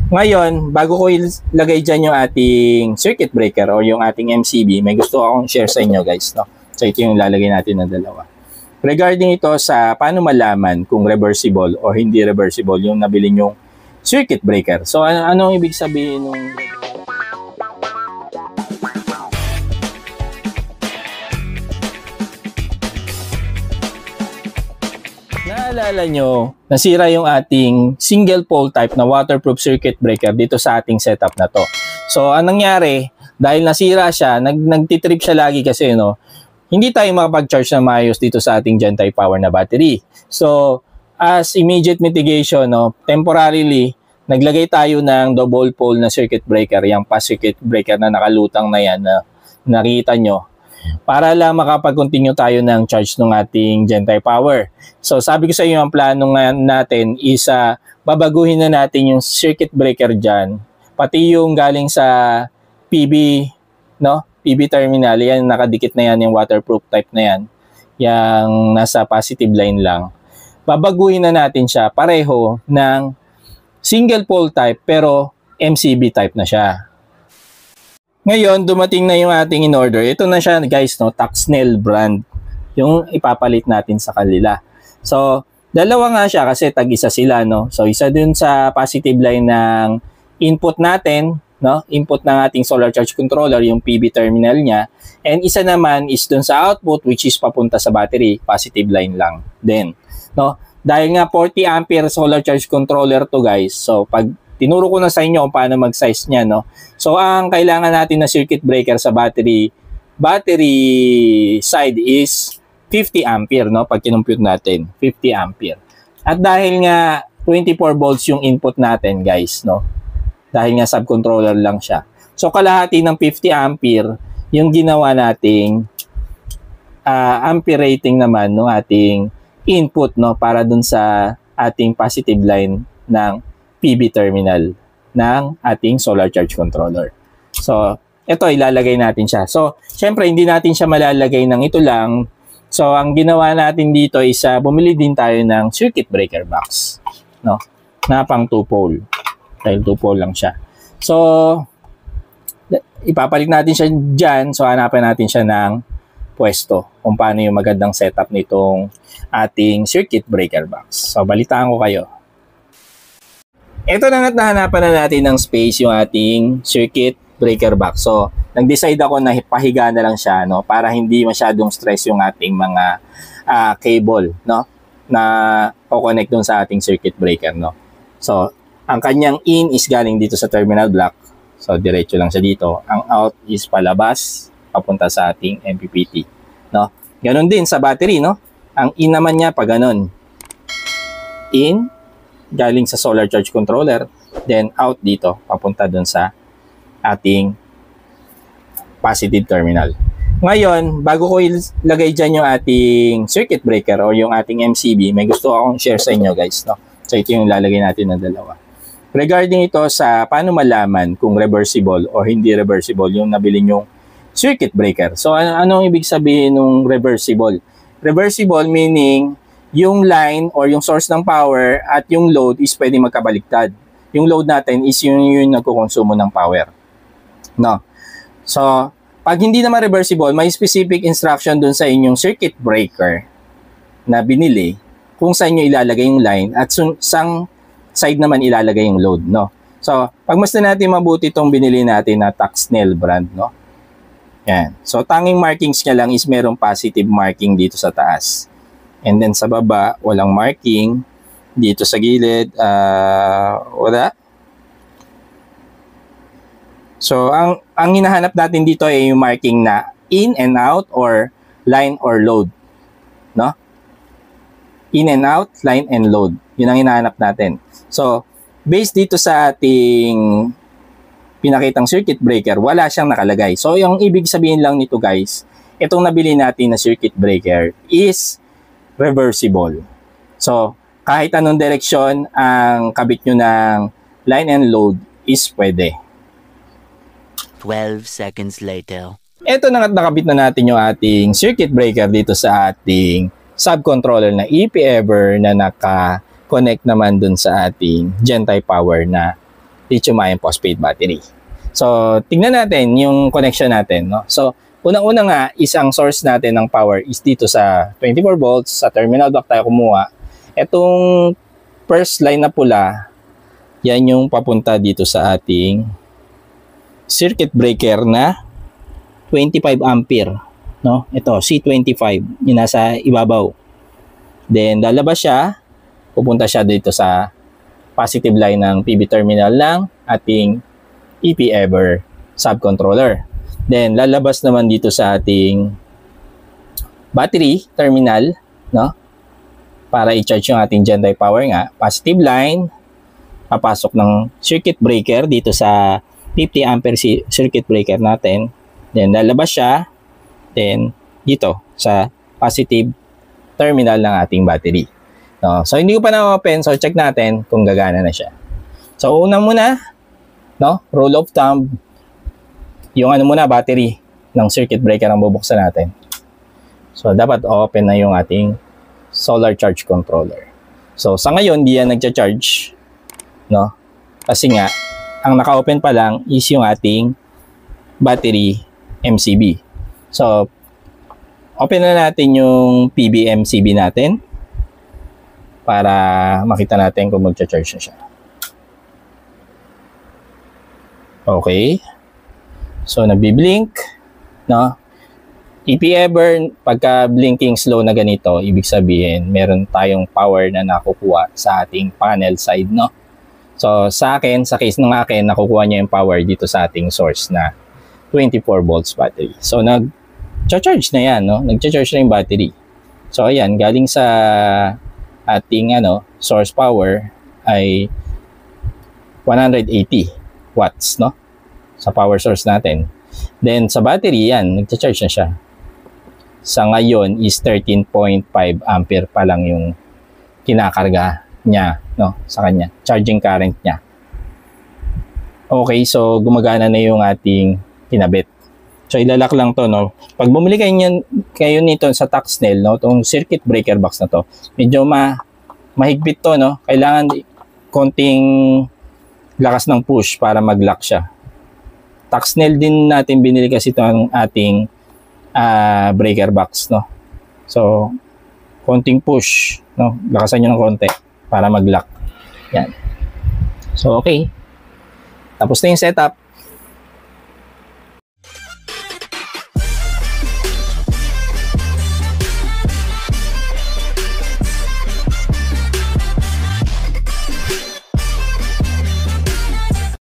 Ngayon, bago ko ilagay dyan yung ating circuit breaker o yung ating MCB, may gusto akong share sa inyo guys. No? So ito yung lalagay natin na dalawa. Regarding ito sa paano malaman kung reversible o hindi reversible yung nabili nyong circuit breaker. So anong ibig sabihin nung naalala nyo, nasira yung ating single pole type na waterproof circuit breaker dito sa ating setup na to. So, anong nangyari, dahil nasira siya, nagtitrip siya lagi kasi, no, hindi tayo makapag-charge na maayos dito sa ating Gen-type power na battery. So, as immediate mitigation, no, temporarily, naglagay tayo ng double pole na circuit breaker, yung past circuit breaker na nakalutang na yan na nakita nyo, para lang makapag-continue tayo ng charge ng ating Gen-type power. So sabi ko sa inyo, ang plano natin is babaguhin na natin yung circuit breaker dyan, pati yung galing sa PB, no? PB terminal, yan nakadikit na yan, yung waterproof type na yan, yung nasa positive line lang. Babaguhin na natin siya pareho ng single pole type pero MCB type na siya. Ngayon, dumating na yung ating in-order. Ito na siya guys, no? Taxnel brand. Yung ipapalit natin sa kanila. So, dalawa nga siya kasi tag-isa sila, no? So, isa dun sa positive line ng input natin, no? Input ng ating solar charge controller, yung PB terminal niya. And isa naman is dun sa output which is papunta sa battery, positive line lang din, no? Dahil nga 40 ampere solar charge controller to guys. So, pag tinuro ko na sa inyo kung paano mag-size niya, no? So, ang kailangan natin na circuit breaker sa battery side is 50 ampere, no? Pag kinumpute natin, 50 ampere. At dahil nga 24 volts yung input natin, guys, no? Dahil nga subcontroller lang siya. So, kalahati ng 50 ampere yung ginawa nating ampere rating naman ng ating input, no? Para dun sa ating positive line ng PB terminal ng ating solar charge controller. So, ito ilalagay natin siya. So, syempre hindi natin siya malalagay ng ito lang. So, ang ginawa natin dito is bumili din tayo ng circuit breaker box, no? Na pang 2 pole. Dahil 2 pole lang siya. So, ipapalit natin siya dyan. So, hanapin natin siya ng pwesto kung paano yung magandang setup nitong ating circuit breaker box. So, balitaan ko kayo. Ito na nga't nahanapan na natin ng space yung ating circuit breaker box. So, nag-decide ako na pahiga na lang siya, no, para hindi masyadong stress yung ating mga cable, no, na o-connect dun sa ating circuit breaker, no. So, ang kanyang in is galing dito sa terminal block. So, diretso lang siya dito. Ang out is palabas, papunta sa ating MPPT, no. Ganon din sa battery, no. Ang in naman niya pa ganon. In galing sa solar charge controller, then out dito, papunta dun sa ating positive terminal. Ngayon, bago ko ilagay dyan yung ating circuit breaker o yung ating MCB, may gusto akong share sa inyo guys, no? So ito yung lalagay natin na dalawa. Regarding ito sa paano malaman kung reversible o hindi reversible yung nabili nyong circuit breaker. So anong ibig sabihin ng reversible? Reversible meaning yung line or yung source ng power at yung load is pwedeng magkabaliktad. Yung load natin is yung nagkukonsumo ng power, no? So, pag hindi naman reversible, may specific instruction dun sa inyong circuit breaker na binili kung saan nyo ilalagay yung line at sang side naman ilalagay yung load, no? So, pagmasdan natin mabuti itong binili natin na Taxnel brand, no? Yan. So, tanging markings niya lang is merong positive marking dito sa taas. And then sa baba, walang marking. Dito sa gilid, wala. So, ang hinahanap natin dito ay yung marking na in and out or line or load, no? In and out, line and load. Yun ang hinahanap natin. So, based dito sa ating pinakitang circuit breaker, wala siyang nakalagay. So, yung ibig sabihin lang nito guys, itong nabili natin na circuit breaker is reversible. So, kahit anong direksyon ang kabit nyo ng line and load is pwede. 12 seconds later. Ito na nga, nakabit na natin yung ating circuit breaker dito sa ating subcontroller na EP Ever na naka-connect naman dun sa ating Gen-type power na lithium-ion phosphate battery. So, tingnan natin yung connection natin, no? So, unang-una nga, isang source natin ng power is dito sa 24 volts, sa terminal block tayo kumuha. Itong first line na pula, yan yung papunta dito sa ating circuit breaker na 25 ampere, no? Ito, C25, yung nasa ibabaw. Then, lalabas siya, pupunta siya dito sa positive line ng PV terminal ng ating EP-Ever subcontroller. Then, lalabas naman dito sa ating battery terminal, no? Para i-charge yung ating Gen-Die power nga. Positive line, papasok ng circuit breaker dito sa 50 ampere circuit breaker natin. Then, lalabas siya. Then, dito sa positive terminal ng ating battery. No? So, hindi ko pa na-open. So, check natin kung gagana na siya. So, una muna, no? Rule of thumb, yung ano muna, battery ng circuit breaker ang bubuksan natin. So, dapat open na yung ating solar charge controller. So, sa ngayon, di yan nagcha-charge, no? Kasi nga, ang naka-open pa lang is yung ating battery MCB. So, open na natin yung PV MCB natin para makita natin kung magcha-charge na siya. Okay. So, nagbi-blink, no? EP-Ever, pagka blinking slow na ganito, ibig sabihin, meron tayong power na nakukuha sa ating panel side, no? So, sa akin, sa case ng akin, nakukuha niya yung power dito sa ating source na 24 volts battery. So, nag-charge na yan, no? Nag-charge na yung battery. So, ayan, galing sa ating source power ay 180 watts, no? Sa power source natin. Then, sa battery, yan, nag-charge na siya. Sa ngayon is 13.5 ampere pa lang yung kinakarga niya, no, sa kanya, charging current niya. Okay, so gumagana na yung ating kinabit. So ilalak lang to, no. Pag bumili kayo nito sa Taxnel, no, tong circuit breaker box na to, medyo mahigpit to, no. Kailangan konting lakas ng push para mag-lock siya. Taxnel din natin binili kasi ito ang ating breaker box, no. So konting push, no, lakasan nyo ng konti para mag-lock. Yan. So okay, tapos na yung setup.